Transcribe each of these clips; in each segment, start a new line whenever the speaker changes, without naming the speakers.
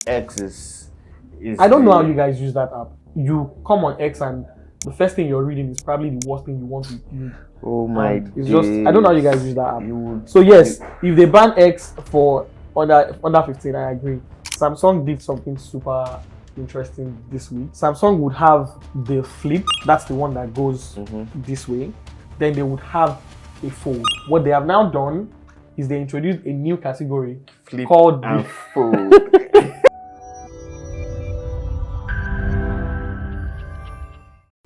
X is
I don't know how you guys use that app. You come on X and the first thing you're reading is probably the worst thing you want to read.
Oh my
And it's just I don't know how you guys use that app.
Would,
so yes, if they ban X for under 15, I agree. Samsung did something super interesting this week. Samsung would have the Flip, that's the one that goes this way. Then they would have a Fold. What they have now done is they introduced a new category
Flip
called
and
the
Fold.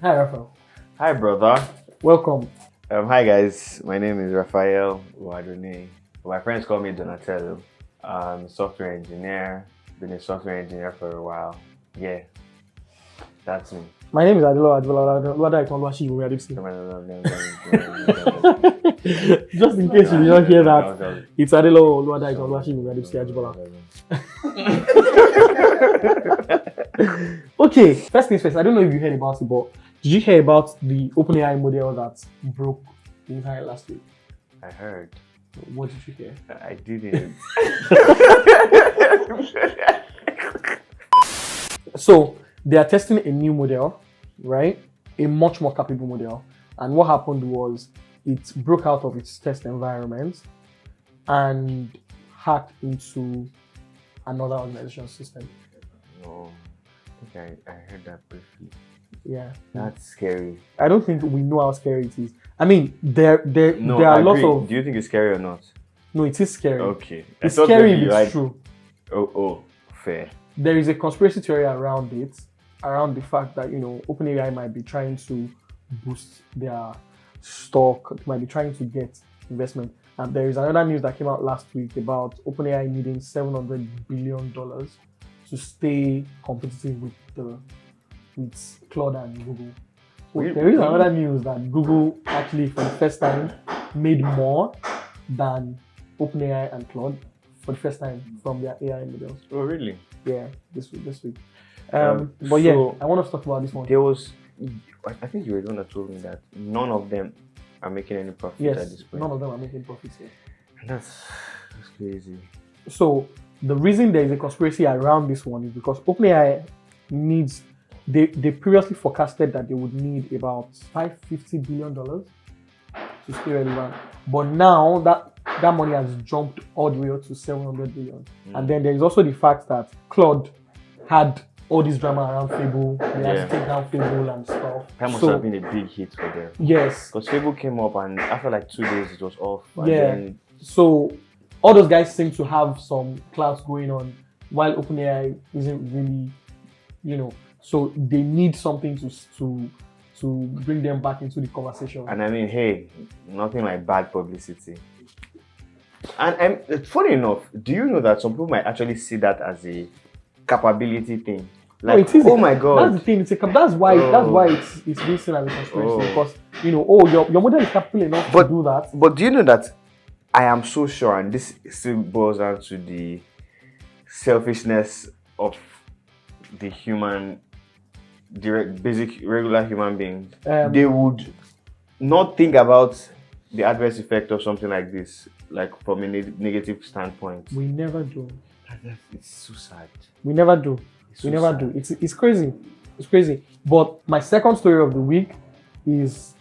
Hi Raphael.
Hi brother.
Welcome.
Hi guys. My name is Raphael Wadone. My friends call me Donatello. I'm a software engineer. Been a software engineer for a while. Yeah, that's me.
My name is Adilo Just in case you did not hear that, it's Adilo Okay, first things first, I don't know if you heard about it, but did you hear about the OpenAI model that broke the internet last week?
I heard.
What did you hear?
I didn't.
So they are testing a new model, right? A much more capable model. And what happened was it broke out of its test environment and hacked into another organization's system.
No, I think I heard that briefly.
Yeah,
that's scary.
I don't think we know how scary it is. I mean, there are lots of.
Do you think it's scary or not?
No, it is scary.
Okay,
it's scary if it's true.
Oh, fair.
There is a conspiracy theory around it, around the fact that OpenAI might be trying to boost their stock, might be trying to get investment. And there is another news that came out last week about OpenAI needing $700 billion to stay competitive with Claude and Google. So there is another news that Google actually, for the first time, made more than OpenAI and Claude for the first time from their AI models.
Oh, really?
Yeah, this week. But yeah, I want to talk about this one.
There was, I think you were the one that told me that none of them are making any profit at this point.
None of them are making profits yet.
And that's crazy.
So the reason there is a conspiracy around this one is because OpenAI needs, they previously forecasted that they would need about $550 billion to stay relevant. But now that money has jumped all the way up to $700 billion. And then there is also the fact that Claude had all this drama around Fable. They had to take down Fable and stuff.
That must have been a big hit for them.
Yes.
Because Fable came up and after like 2 days it was off.
So all those guys seem to have some clouds going on while OpenAI isn't really, so they need something to bring them back into the conversation.
And I mean, hey, nothing like bad publicity. And funny enough, do you know that some people might actually see that as a capability thing? Like, oh my god,
that's the thing. That's why it's being seen as a conspiracy because your model is capable enough to do that.
But do you know that I am so sure, and this still boils down to the selfishness of the basic regular human beings. They would not think about the adverse effect of something like this, like from a negative standpoint.
We never do.
It's so sad.
We never do. It's crazy. It's crazy. But my second story of the week is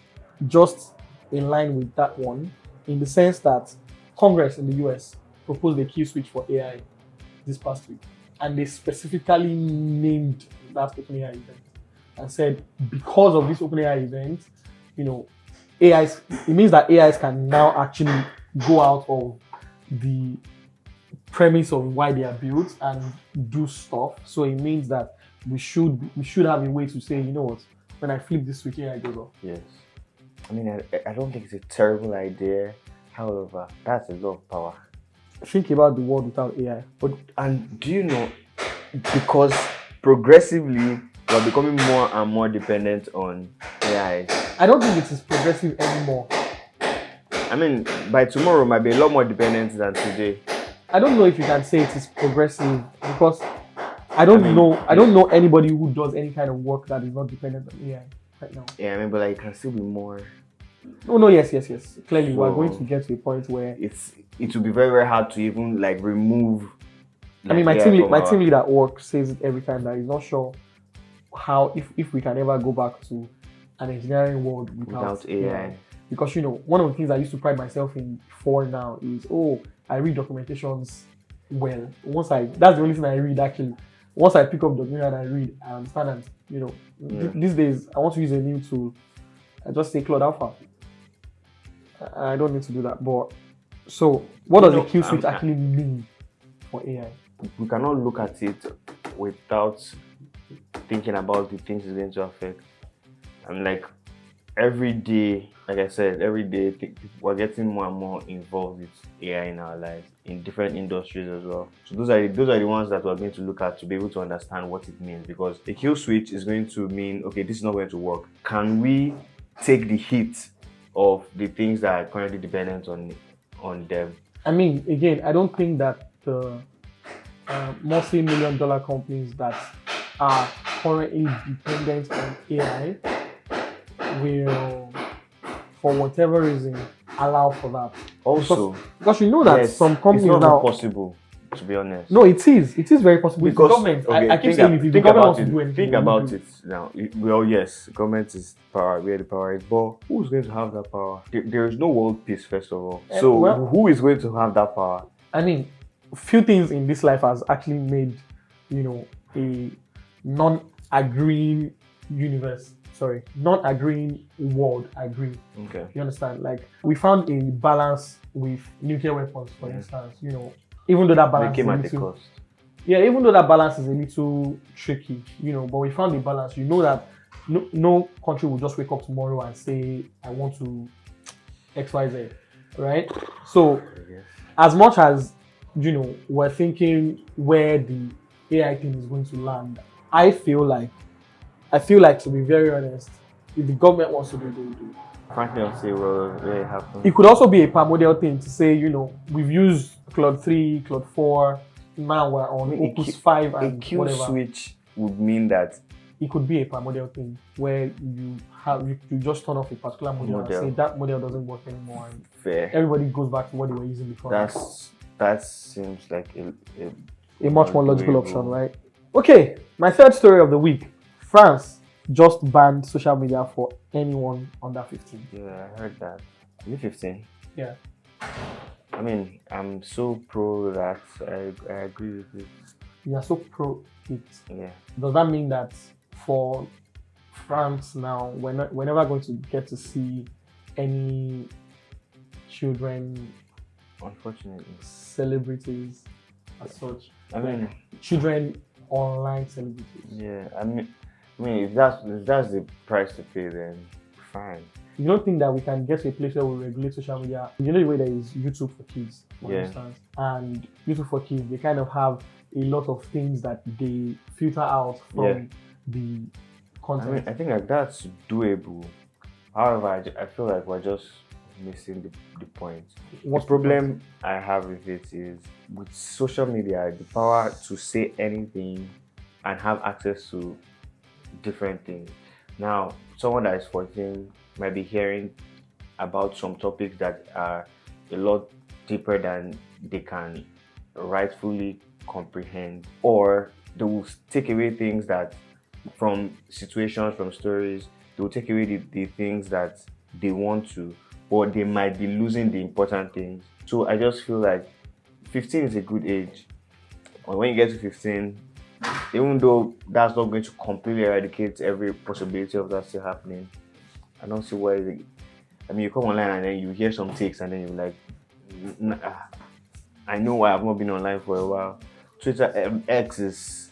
just in line with that one, in the sense that Congress in the US proposed a key switch for AI this past week. And they specifically named that OpenAI event and said because of this OpenAI event, it means that AIs can now actually go out of the premise of why they are built and do stuff. So it means that we should have a way to say, when I flip this switch, AI goes off.
Yes. I mean, I don't think it's a terrible idea. However, that's a lot of power.
Think about the world without AI.
And do you know, because progressively we're becoming more and more dependent on AI.
I don't think it is progressive anymore.
I mean, by tomorrow it might be a lot more dependent than today.
I don't know if you can say it is progressive because I don't know anybody who does any kind of work that is not dependent on AI right now.
Yeah, I mean, but like it can still be more.
No, yes. Clearly, we're going to get to a point where
it will be very, very hard to even like remove
I mean, my
AI
team
from
my team lead at work says it every time that he's not sure how if we can ever go back to an engineering world without AI. Because one of the things I used to pride myself in before now is I read documentations well. That's the only thing I read actually. Once I pick up document and I read, I understand and these days I want to use a new tool. I just say Claude Alpha. I don't need to do that. But so what does the kill switch actually mean for AI?
We cannot look at it without thinking about the things it's going to affect. I'm like every day, like I said, every day we're getting more and more involved with AI in our lives, in different industries as well. So those are the ones that we're going to look at to be able to understand what it means, because a kill switch is going to mean, okay, this is not going to work. Can we take the hit of the things that are currently dependent on them?
I mean, again, I don't think that the multi-million-dollar companies that are currently dependent on AI will, for whatever reason, allow for that.
Also,
because that
yes,
some companies
it's not
now
possible, to be honest.
No, it is very possible.
Because
the government,
okay,
I keep saying it. The government wants to do anything.
Think about it now. Well, yes, government is power, where the power is, but who's going to have that power? There is no world peace, first of all. So who is going to have that power?
I mean, few things in this life has actually made, a non-agreeing non-agreeing world agree.
Okay.
You understand? Like, we found a balance with nuclear weapons, for instance. Even though that balance
came at a cost.
Yeah, even though that balance is a little tricky, but we found a balance. That no country will just wake up tomorrow and say, I want to XYZ, right? So, as much as, we're thinking where the AI thing is going to land, I feel like, to be very honest, if the government wants to do it, they will do it.
Frankly, I'll say, well, really happen.
It could also be a primordial thing to say, we've used Claude 3, Claude 4, now we're on Opus 5 and
a kill
whatever.
switch would mean that
it could be a primordial thing where you just turn off a particular model and say that model doesn't work anymore, and
fair.
Everybody goes back to what they were using before.
That seems like
a much more logical option, right? Okay, my third story of the week. France just banned social media for anyone under 15.
Yeah, I heard that. Are you 15?
Yeah.
I mean, I'm so pro that. I agree with it.
You are so pro it.
Yeah.
Does that mean that for France now, we're never going to get to see any children,
unfortunately,
celebrities as such?
I mean,
children online celebrities.
Yeah, I mean, if that's the price to pay, then fine.
You don't think that we can get to a place where we regulate social media? The way there is YouTube for kids, for instance, and YouTube for kids, they kind of have a lot of things that they filter out from the content.
I mean, I think that that's doable. However, I feel like we're just missing the point. The problem I have with it is, with social media, the power to say anything and have access to different things. Now, someone that is 14 might be hearing about some topics that are a lot deeper than they can rightfully comprehend, or they will take away things that from situations, from stories, they will take away the things that they want to, or they might be losing the important things. So I just feel like 15 is a good age. And when you get to 15, even though that's not going to completely eradicate every possibility of that still happening, I don't see why. I mean, you come online and then you hear some takes and then you're like, I know why I've not been online for a while. Twitter X is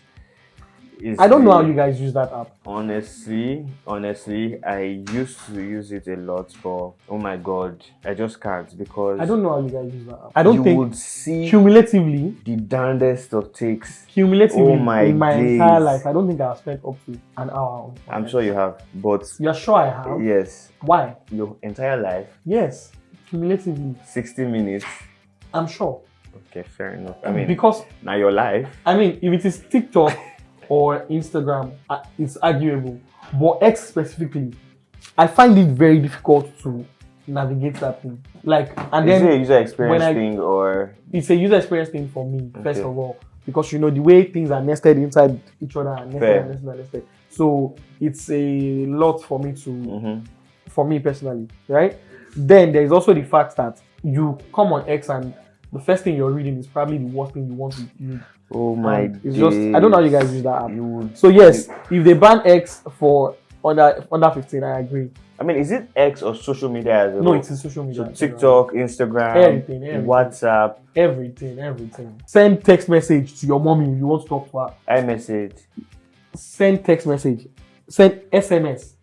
I don't know how you guys use that app.
Honestly, I used to use it a lot, but oh my god, I just can't, because
I don't know how you guys use that app. I don't think
would see
cumulatively
the darndest of takes.
Cumulatively,
in my
entire life, I don't think I've spent up to an hour.
I'm sure you have, but
you're sure I have?
Yes.
Why?
Your entire life?
Yes, cumulatively.
60 minutes.
I'm sure.
Okay, fair enough. I mean,
because
now your life.
I mean, if it is TikTok or Instagram, it's arguable. But X specifically, I find it very difficult to navigate that thing. Like, and
is
then
it a user experience thing, or
it's a user experience thing for me, first of all. because the way things are nested inside each other and nested
Fair.
and nested and nested. So it's a lot for me to, for me personally, right? Then there's also the fact that you come on X and the first thing you're reading is probably the worst thing you want to read.
Oh my
And it's just, I don't know how you guys use that app.
You would,
So yes, if they ban X for under 15, I agree.
I mean, is it X or social media as well?
No, it's in social media.
So TikTok, Instagram,
Everything.
WhatsApp,
Everything. Send text message to your mommy if you want to talk to her.
iMessage.
Send text message. Send SMS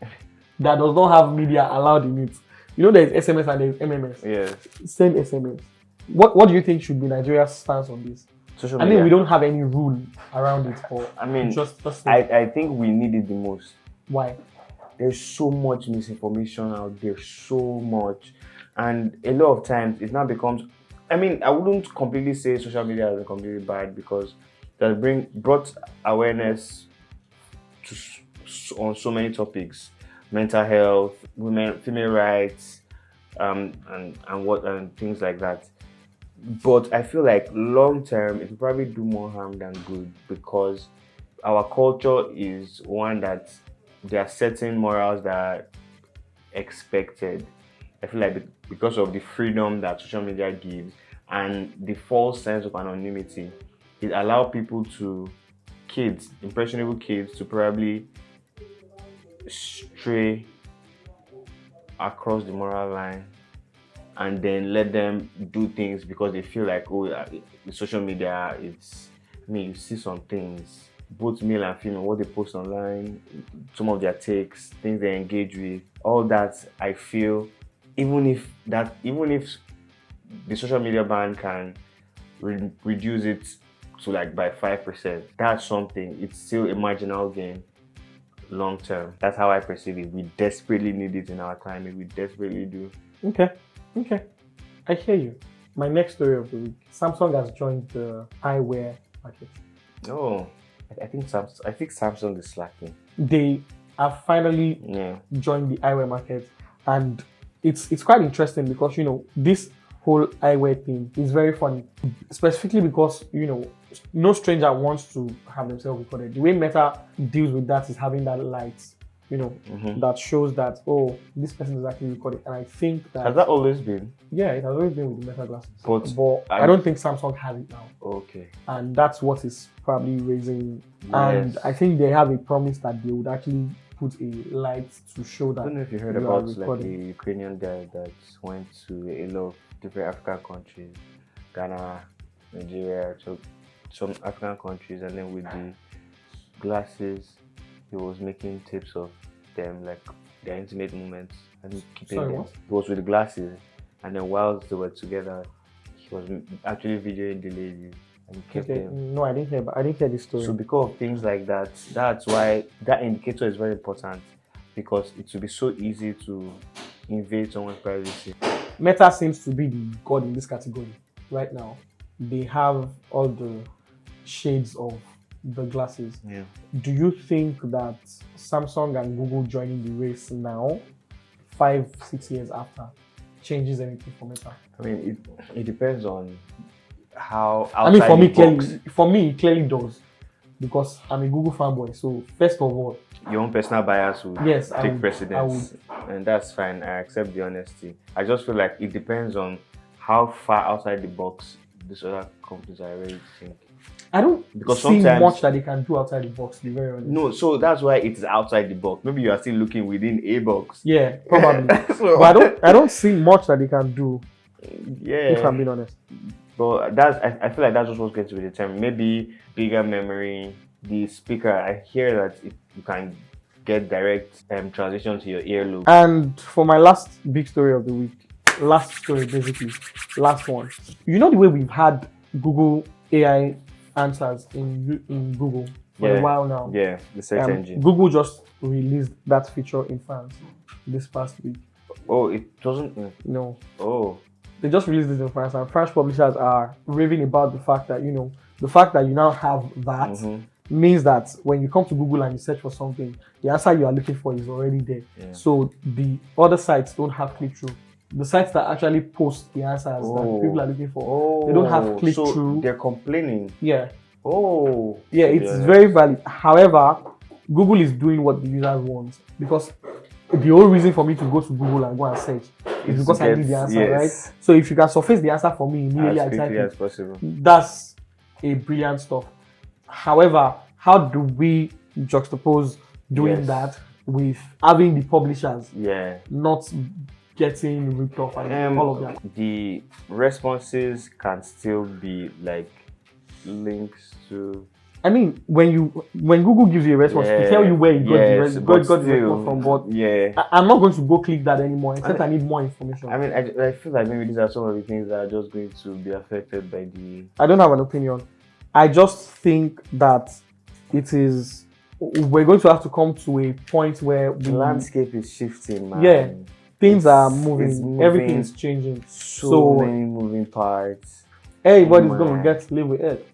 that does not have media allowed in it. There's SMS and there's MMS.
Yes.
Send SMS. What do you think should be Nigeria's stance on this?
Social
I
media.
mean, we don't have any rule around it. Or
I mean,
just
I think we need it the most.
Why?
There's so much misinformation out there, so much. And a lot of times it now becomes, I mean, I wouldn't completely say social media is completely bad because it has brought awareness on so many topics: mental health, women, female rights, and things like that. But I feel like long term it will probably do more harm than good because our culture is one that there are certain morals that are expected. I feel like because of the freedom that social media gives and the false sense of anonymity, it allows people impressionable kids to probably stray across the moral line and then let them do things because they feel like, the social media, you see some things, both male and female, what they post online, some of their takes, things they engage with, all that. I feel even if the social media ban can reduce it to like by 5%, that's something. It's still a marginal gain long term. That's how I perceive it. We desperately need it in our climate. We desperately do.
Okay. I hear you. My next story of the week: Samsung has joined the eyewear market.
Oh, I think Samsung is slacking.
They have finally joined the eyewear market, and it's quite interesting because this whole eyewear thing is very funny, specifically because no stranger wants to have themselves recorded. The way Meta deals with that is having that light, that shows that this person is actually recorded. And I think that
has that always been?
Yeah, it has always been with the Meta glasses.
But
I don't think Samsung has it now.
Okay.
And that's what is probably raising.
Yes.
And I think they have a promise that they would actually put a light to show that.
I don't know if you heard about like a Ukrainian guy that went to a lot of different African countries, Ghana, Nigeria, so some African countries, and then with the glasses, he was making tips of them, like their intimate moments, and keeping them.
What?
It was with the glasses, and then whilst they were together, he was actually videoing the lady and kept them.
No, I didn't hear this story.
So because of things like that, that's why that indicator is very important, because it will be so easy to invade someone's privacy.
Meta seems to be the god in this category right now. They have all the shades of the glasses.
Yeah.
Do you think that Samsung and Google joining the race now, 5-6 years after, changes anything for Meta?
I mean, it depends on how
outside for me, it clearly does, because I'm a Google fanboy. So first of all,
your own personal bias would take precedence, and that's fine. I accept the honesty. I just feel like it depends on how far outside the box these other companies are ready to think.
I don't see much that they can do outside the box, to be very honest.
No, so that's why it is outside the box. Maybe you are still looking within a box.
Yeah, probably. But I don't see much that they can do.
Yeah.
If I'm being honest.
But I feel like that's just what's going to be determined. Maybe bigger memory, the speaker. I hear that you can get direct transition to your earlobe. And
for my last big story of the week, last one. You know the way we've had Google AI answers in Google for a while now.
Yeah, the search engine.
Google just released that feature in France this past week.
Oh, it doesn't?
No.
Oh.
They just released it in France, and French publishers are raving about the fact that, the fact that you now have that means that when you come to Google and you search for something, the answer you are looking for is already there. Yeah. So the other sites don't have click-through. The sites that actually post the answers that people are looking for, they don't have click-through.
So they're complaining.
Yeah.
Oh.
Yeah, it's very valid. However, Google is doing what the users want, because the whole reason for me to go to Google and go and search is because I need the answer, right? So if you can surface the answer for me immediately,
as quickly as possible.
That's a brilliant stuff. However, how do we juxtapose doing that with having the publishers not getting ripped off and all of that?
The responses can still be like links to.
I mean, when Google gives you a response, to tell you where you got the response from, but I'm not going to go click that anymore, except I need more information.
I mean, I feel like maybe these are some of the things that are just going to be affected by the.
I don't have an opinion. I just think that we're going to have to come to a point where
the landscape is shifting, man.
Yeah, things are moving. Everything is changing.
So many moving parts.
Everybody's going to live with it.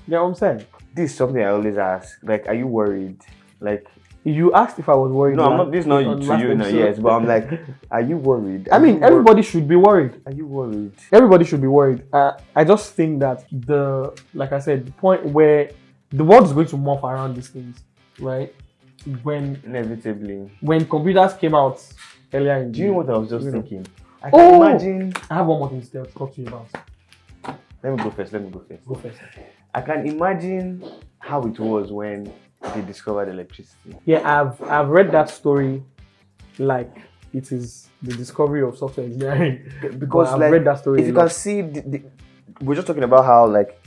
You know what I'm saying?
This is something I always ask. Like, are you worried? Like,
you asked if I was worried.
No, I'm not. This is not to you, no. Yes, but I'm like, are you worried?
Everybody should be worried.
Are you worried?
Everybody should be worried. I just think that like I said, the point where the world is going to morph around these things, right?
Inevitably.
When computers came out earlier in.
Do you know what I was just thinking? I can imagine.
I have one more thing to talk to you about.
Let me go first.
Go first.
I can imagine how it was when they discovered electricity.
Yeah, I've read that story like it is the discovery of software engineering.
Because
I've read that story.
If you can see, we're just talking about how like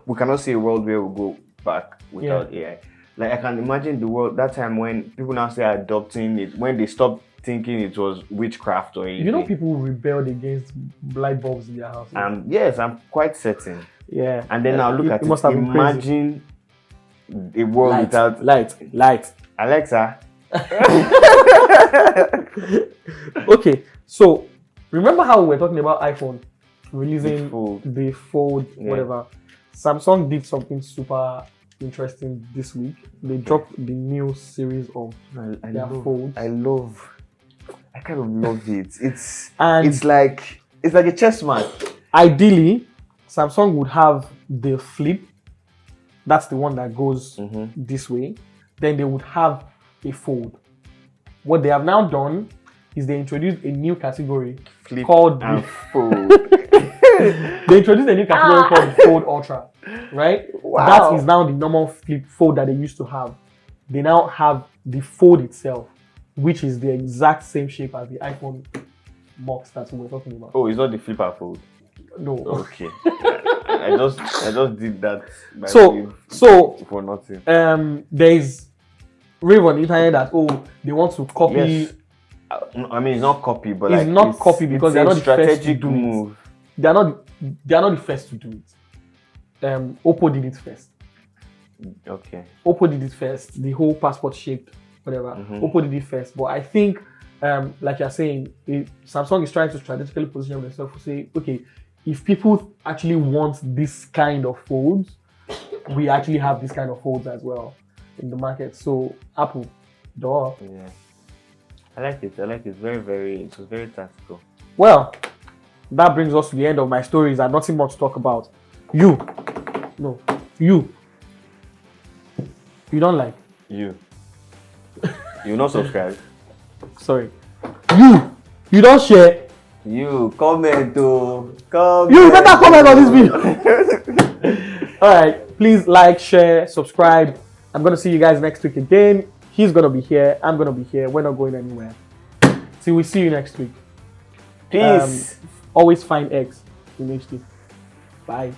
we cannot see a world where we go back without AI. Like I can imagine the world that time when people now say adopting it, when they stopped thinking it was witchcraft or anything.
You know, people rebelled against light bulbs in their house.
Yes, I'm quite certain.
Yeah.
And then now look at it. Imagine a world without
light.
Alexa.
Okay, so remember how we were talking about iPhone releasing the fold, whatever. Samsung did something super interesting this week. They dropped the new series of their folds.
I kind of love it. It's like a chess match.
Ideally, Samsung would have the flip. That's the one that goes this way. Then they would have a fold. What they have now done is they introduced a new category called
fold.
They introduced a new category called Fold Ultra, right?
Wow.
That is now the normal flip fold that they used to have. They now have the fold itself, which is the exact same shape as the iPhone box that we were talking about.
Oh, it's not the flipper fold.
No.
Okay. I just did that.
So
for nothing.
There is rave on the internet that they want to copy.
Yes. I mean, it's not copy, but
it's not copy because they're not the first to do
move.
it. They're not the first to do it. Oppo did it first.
Okay.
Oppo did it first. The whole passport shaped, whatever. Oppo did it first. But I think, like you're saying, Samsung is trying to strategically position themselves to say, okay, if people actually want this kind of folds, we actually have this kind of folds as well in the market. So Apple, duh.
Yeah. I like it. It was very tactical.
Well, that brings us to the end of my stories and nothing more to talk about. You don't like.
You not subscribe.
Sorry. You don't share.
You comment to comment.
You better comment on this video. Alright, please like, share, subscribe. I'm gonna see you guys next week again. He's gonna be here, I'm gonna be here. We're not going anywhere. Till we see you next week.
Peace.
Always find X in HD. Bye.